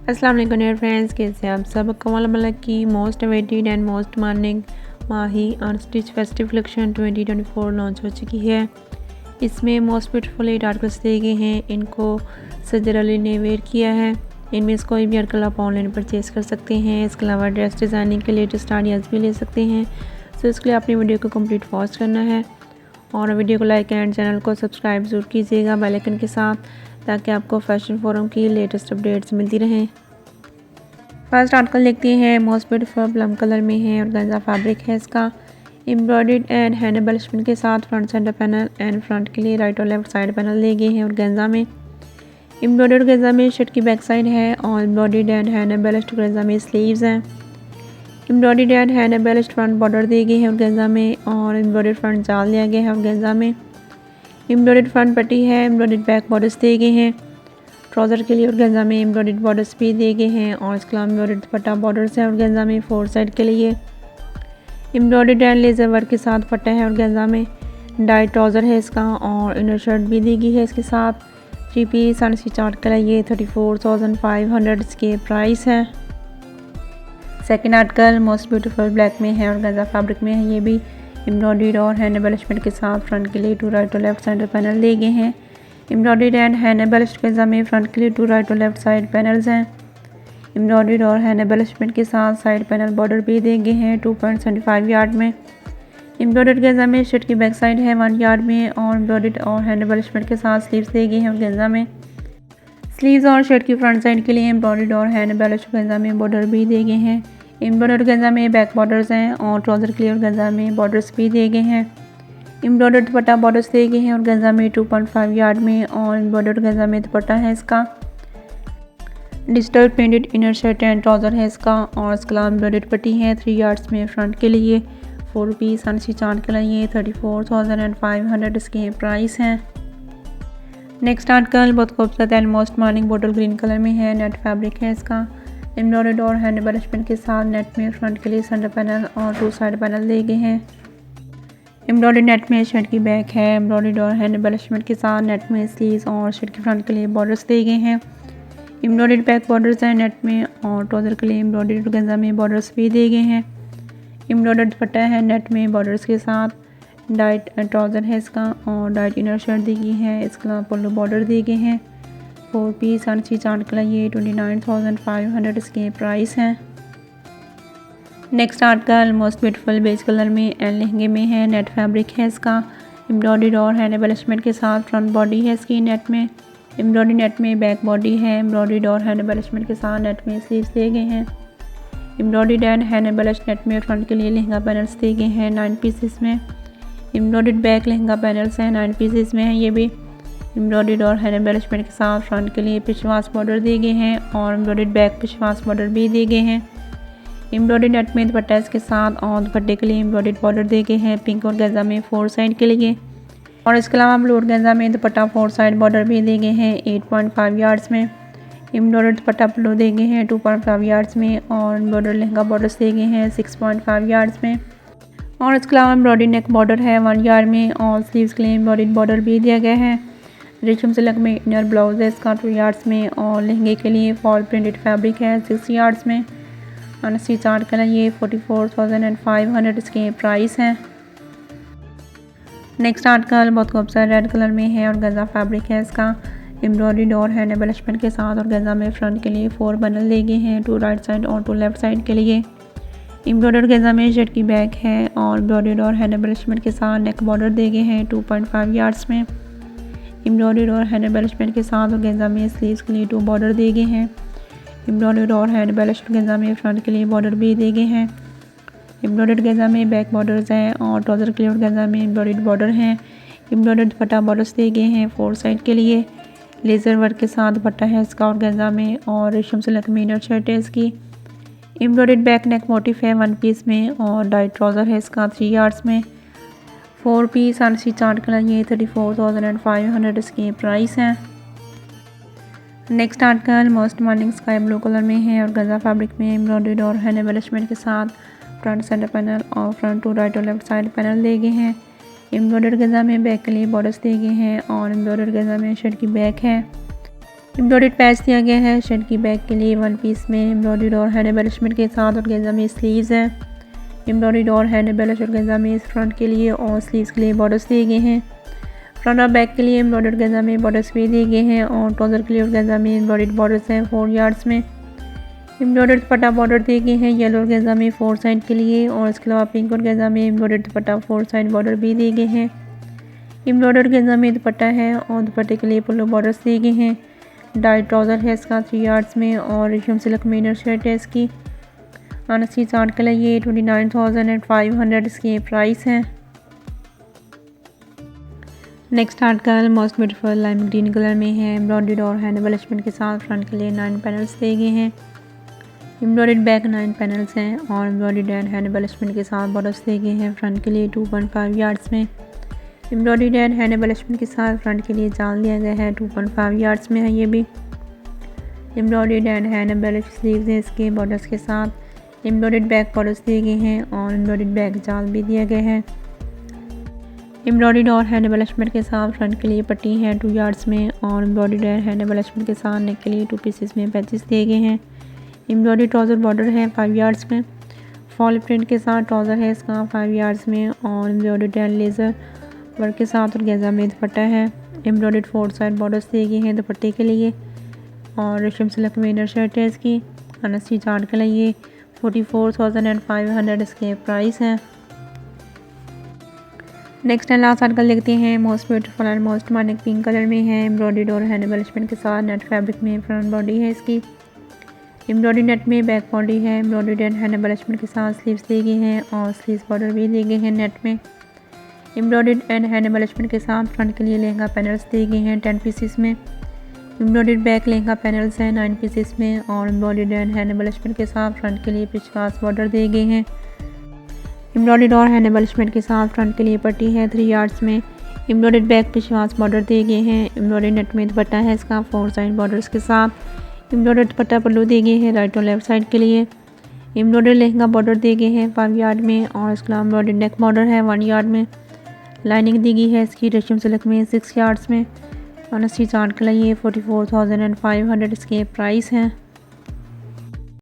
अस्सलाम वालेकुम dear friends, कैसे आप सब। कमल मलक की most awaited and most morning Mahi unstitch festive collection 2024 launch हो चुकी है। इसमें मोस्ट ब्यूटीफुल 8 आर्टिकल्स दिए गए हैं। इनको सजर अली ने वेयर किया है। इनमें से कोई भी आर्टिकल आप ऑनलाइन परचेज़ कर सकते हैं। इसके अलावा ड्रेस डिज़ाइनिंग के लेटेस्ट आइडियाज़ भी ले सकते हैं। सो इसके लिए अपनी वीडियो को कंप्लीट वॉच करना है और वीडियो को लाइक एंड चैनल को सब्सक्राइब ज़रूर कीजिएगा बेल आइकन के साथ, ताकि आपको फैशन फोरम की लेटेस्ट अपडेट्स मिलती रहें। फर्स्ट आर्टिकल देखते हैं। मोस्ट ब्यूटीफुल प्लम कलर में है और गंजा फैब्रिक है इसका। एम्ब्रॉयडर्ड एंड हैंड एम्बेलिशमेंट के साथ front centre panel and front के लिए राइट और लेफ्ट साइड पैनल दिए गए हैं और गंजा में एम्ब्रॉयडर्ड गंजा में शर्ट की बैक साइड है और एम्ब्रॉयडर्ड एंड हैंड एम्बेलिश्ड गंजा में स्लीव्स हैं। Embroidered and hand embellished front border दिए गए हैं और गंजा में और एम्ब्रॉयडर्ड फ्रंट जाल दिया गया है और गंजा में एम्ब्रॉयडर्ड फ्रंट पट्टी है। एम्ब्रॉयडर्ड बैक बॉर्डर्स दिए गए हैं ट्राउज़र के लिए और गंजा में एम्ब्रॉयडर्ड बॉर्डर्स भी दिए गए हैं और इसके अलावा एम्ब्रॉयडर्ड दुपट्टा बॉर्डर्स है और गंजा में 4 साइड के लिए एम्ब्रॉयडर्ड एंड लेज़र वर्क के साथ पट्टा है और गंजा में डाइट ट्राउज़र है इसका और इनर शर्ट भी दी गई है इसके साथ। 3 पीस अनस्टिच आर्टिकल है ये। 34,500 इसके प्राइस है। Second article most beautiful black में है और गंजा फैब्रिक में है। ये भी एम्ब्रॉयडर्ड और हैंड एम्बेलिशमेंट के साथ फ्रंट के लिए 2 राइट और लेफ्ट सेंटर पैनल दिए गए हैं। एम्ब्रॉयडर्ड एंड हैंड एम्बेलिश्ड गंजा में फ्रंट के लिए 2 राइट और लेफ्ट साइड पैनल्स हैं। एम्ब्रॉयडर्ड और हैंड एम्बेलिशमेंट के साथ साइड पैनल बॉर्डर भी दिए गए हैं 2.75 यार्ड में। एम्ब्रॉयडर्ड गंजा में शर्ट की बैक साइड है 1 यार्ड में और एम्ब्रॉयडर्ड और हैंड एम्बेलिशमेंट के साथ स्लीव्स दिए गए हैं और गंजा में स्लीव्स और शर्ट की फ्रंट साइड के लिए एम्ब्रॉयडर्ड और हैंड एम्बेलिश्ड गंजा में बॉर्डर भी दिए गए हैं। एम्ब्रॉयडर्ड गंजा में बैक बॉर्डर्स हैं और ट्राउज़र के लिए और गंजा में बॉर्डर्स भी दिए गए हैं। एम्ब्रॉयडर्ड दुपट्टा बॉर्डर्स दिए गए हैं और गंजा में 2.5 यार्ड में और एम्ब्रॉयडर्ड गंजा में दुपट्टा है इसका। Digital printed inner shirt and trouser है इसका और इसके अलावा एम्ब्रॉयडर्ड पट्टी है 3 यार्ड्स में फ्रंट के लिए। 4 पीस अनस्टिच आर्टिकल है ये। 34,500 इसके प्राइस हैं। नेक्स्ट आर्टिकल बहुत खूबसूरत and most morning bottle green colour में है। नेट फैब्रिक है इसका। एम्ब्रॉयडर्ड और हैंड एम्बेलिशमेंट के साथ नेट में फ्रंट के लिए सेंटर पैनल और 2 साइड पैनल दिए गए हैं। एम्ब्रॉयडर्ड नेट में शर्ट की बैक है। एम्ब्रॉयडर्ड और हैंड एम्बेलिशमेंट के साथ नेट में स्लीव्स और शर्ट के फ्रंट के लिए बॉर्डर्स दिए गए हैं। एम्ब्रॉयडर्ड बैक बॉर्डर्स हैं नेट में और ट्राउज़र के लिए एम्ब्रॉयडर्ड गंजा में बॉर्डर्स भी दिए गए हैं। एम्ब्रॉयडर्ड दुपट्टा है नेट में बॉर्डर्स के साथ। डाइट ट्राउज़र है इसका और डाइट इनर शर्ट दी गई है। इसके अलावा पोलो बॉर्डर दिए गए हैं। 4 पीस अनस्टिच आर्टिकल है ये। 29,500 इसके प्राइस हैं। Next article most beautiful beige colour में एंड लहंगे में है। नेट फैब्रिक है इसका। एम्ब्रॉयडर्ड और हैंड एम्बेलिशमेंट के साथ फ्रंट बॉडी है इसकी नेट में। एम्ब्रॉयडरी नेट में बैक बॉडी है। एम्ब्रॉयडर्ड और हैंड एम्बेलिशमेंट के साथ नेट में स्लीव्स दिए गए हैं। Embroidered and hand embellished net में फ्रंट के लिए लहंगा पैनल्स दिए गए हैं 9 पीसेस में। एम्ब्रॉयडर्ड बैक लहंगा पैनल्स हैं 9 पीसेस में है ये भी। एम्ब्रॉयडर्ड और हैंड एम्बेलिशमेंट के साथ फ्रंट के लिए पिछवास बॉर्डर दिए गए हैं और एम्ब्रॉयडर्ड बैक पिछवास बॉर्डर भी दिए गए हैं। एम्ब्रॉयडर्ड नेट में दुपट्टा इसके साथ और दुपट्टे के लिए एम्ब्रॉयडर्ड बॉर्डर दिए गए हैं पिंक और गंजा में 4 साइड के लिए और इसके अलावा ब्लू और गंजा में दुपट्टा 4 साइड बॉर्डर भी दिए गए हैं 8.5 यार्ड्स में। एम्ब्रॉयडर्ड दुपट्टा ब्लू दिए गए हैं 2.5 यार्ड्स में और एम्ब्रॉयडर्ड लहंगा बॉर्डर्स दिए गए हैं 6.5 यार्ड्स में और इसके अलावा एम्ब्रॉयडर्ड नेक बॉर्डर है 1 यार्ड में और स्लीव्स के लिए एम्ब्रॉयडर्ड बॉर्डर भी दिया गया है। रेशम सिल्क में इनर ब्लाउज है इसका 2 यार्ड्स में और लहंगे के लिए फॉल प्रिंटेड फैब्रिक है 6 यार्ड्स में। अनस्टिच आर्टिकल है ये। 44,500 इसके प्राइस हैं। नेक्स्ट आर्टिकल बहुत खूबसूरत रेड कलर में है और गंजा फैब्रिक है इसका। एम्ब्रॉयडर्ड और हैंड एम्बेलिशमेंट के साथ और गंजा में फ्रंट के लिए 4 बंडल दिए गए हैं 2 राइट साइड और 2 लेफ्ट साइड के लिए। एम्ब्रॉयडर्ड गंजा में शर्ट की बैक है और एम्ब्रॉयडर्ड और हैंड एम्बेलिशमेंट के साथ नेक बॉर्डर दिए गए हैं 2.5 यार्ड्स में। एम्ब्रॉयडर्ड और हैंड एम्बेलिशमेंट के साथ और गंजा में स्लीव्स के लिए 2 बॉर्डर दिए गए हैं। एम्ब्रॉयडर्ड और हैंड एम्बेलिश्ड गंजा में फ्रंट के लिए बॉर्डर भी दिए गए हैं। एम्ब्रॉयडर्ड गंजा में बैक बॉर्डर्स हैं और ट्राउज़र के लिए और गंजा में एम्ब्रॉयडर्ड बॉर्डर हैं। एम्ब्रॉयडर्ड दुपट्टा बॉर्डर्स दिए गए हैं 4 साइड के लिए। लेज़र वर्क के साथ दुपट्टा है इसका और गंजा में और रेशम सिल्क में इनर शर्ट है इसकी। एम्ब्रॉयडर्ड बैक नेक मोटिफ है 1 पीस में और डाइट ट्राउज़र है इसका 3 यार्ड्स में। 4 पीस अनस्टिच आर्टिकल है ये। 34,500 इसके प्राइस हैं। Next article most morning sky blue colour में है और गंजा फैब्रिक में एम्ब्रॉयडर्ड और हैंड एम्बेलिशमेंट के साथ फ्रंट सेंटर पैनल और फ्रंट 2 राइट और लेफ्ट साइड पैनल दिए गए हैं। एम्ब्रॉयडर्ड गंजा में बैक के लिए बॉर्डर्स दिए गए हैं और एम्ब्रॉयडर्ड गंजा में शर्ट की बैक है। एम्ब्रॉयडर्ड पैच दिया गया है शर्ट की बैक के लिए। वन पीस में एम्ब्रॉयडर्ड और हैंड एम्बेलिशमेंट के साथ ऑर्गेन्जा में स्लीव्स हैं। एम्ब्रॉयडर्ड और हैंड एम्बेलिश ऑर्गेन्जा में फ्रंट के लिए और स्लीव्स के लिए बॉर्डर्स दिए गए हैं। फ्रंट और बैक के लिए एम्ब्रॉयडर्ड ऑर्गेन्जा में बॉर्डर्स भी दिए गए हैं और ट्राउज़र के लिए ऑर्गेन्जा में एम्ब्रॉयडर्ड बॉर्डर्स हैं 4 यार्ड्स में। एम्ब्रॉयडर्ड दुपट्टा बॉर्डर दिए गए हैं येलो ऑर्गेन्जा में 4 साइड के लिए और इसके अलावा पिंक ऑर्गेन्जा में एम्ब्रॉयडर्ड दुपट्टा 4 साइड बॉर्डर भी दिए गए हैं। एम्ब्रॉयडर्ड ऑर्गेन्जा में दुपट्टा है और दुपट्टे के लिए पल्लू बॉर्डर्स दिए गए हैं। डाई ट्राउज़र है इसका 3 यार्ड्स में और रेशम सिल्क में इनर शर्ट है इसकी। अनस्टी चार्ट कलर ये 29,500 इसके प्राइस हैं। Next article most beautiful lime green colour में है। एम्ब्रॉयडर्ड और हैंड एम्बेलिशमेंट के साथ फ्रंट के लिए 9 पैनल्स दिए गए हैं। एम्ब्रॉयडर्ड बैक 9 पैनल्स हैं और एम्ब्रॉयडर्ड एंड हैंड एम्बेलिशमेंट के साथ बॉर्डर्स दिए गए हैं फ्रंट के लिए 2.5 यार्ड्स में। एम्ब्रॉयडर्ड एंड हैंड एम्बेलिशमेंट के साथ फ्रंट के लिए जाल दिया गया है 2.5 यार्ड्स में है ये भी। Embroidered and hand embellish sleeves हैं इसके बॉर्डर्स के साथ। एम्ब्रॉयडर्ड बैक बॉर्डर्स दिए गए हैं और एम्ब्रॉयडर्ड बैक जाल भी दिया गया है। एम्ब्रॉयडर्ड और हैंड एम्बेलिशमेंट के साथ फ्रंट के लिए पट्टी है 2 यार्ड्स में और एम्ब्रॉयडर्ड एंड हैंड एम्बेलिशमेंट के साथ नेक के लिए 2 पीसेस में पैचेस दिए गए हैं। एम्ब्रॉयडर्ड ट्राउज़र बॉर्डर है 5 यार्ड्स में। फॉल प्रिंट के साथ ट्राउज़र है इसका 5 यार्ड्स में और एम्ब्रॉयडर्ड एंड लेज़र वर्क के साथ ऑर्गेन्जा में दुपट्टा है। एम्ब्रॉयडर्ड 4 साइड बॉर्डर्स दिए गए हैं दुपट्टे के लिए और रेशम सिल्क में इनर शर्ट है इसकी। अनस्टी चार्ट के लिए 44,500 इसके प्राइस हैं। नेक्स्ट एंड लास्ट आर्टिकल देखते हैं most beautiful and most morning pink colour में है। एम्ब्रॉयडर्ड और हैंड एम्बेलिशमेंट के साथ नेट फैब्रिक में फ्रंट बॉडी है इसकी। एम्ब्रॉयडर्ड नेट में बैक बॉडी है। एम्ब्रॉयडर्ड एंड हैंड एम्बेलिशमेंट के साथ स्लीव्स दिए गए हैं और स्लीव्स बॉर्डर भी दिए गए हैं नेट में। एम्ब्रॉयडर्ड एंड हैंड एम्बेलिशमेंट के साथ फ्रंट के लिए लहंगा पैनल्स दिए गए हैं 10 पीसेस में। एम्ब्रॉयडर्ड बैक लहंगा पैनल्स हैं 9 पीसेस में और एम्ब्रॉयडर्ड एंड हैंड एम्बेलिशमेंट के साथ फ्रंट के लिए पिछवास बॉर्डर दिए गए हैं। एम्ब्रॉयडर्ड और हैंड एम्बेलिशमेंट के साथ फ्रंट के लिए पट्टी है 3 यार्ड्स में। एम्ब्रॉयडर्ड बैक पिछवास बॉर्डर दिए गए हैं। एम्ब्रॉयडर्ड नेट में दुपट्टा है इसका 4 साइड बॉर्डर्स के साथ। एम्ब्रॉयडर्ड दुपट्टा पल्लू दिए गए हैं राइट और लेफ्ट साइड के लिए। एम्ब्रॉयडर्ड लहंगा बॉर्डर दिए गए हैं 5 यार्ड में और इसके अलावा एम्ब्रॉयडर्ड नेक बॉर्डर है 1 यार्ड में। लाइनिंग दी गई है इसकी रेशम सिल्क में 6 यार्ड्स में। अनस्टी चार्ट के लिए 44,500 इसके प्राइस हैं।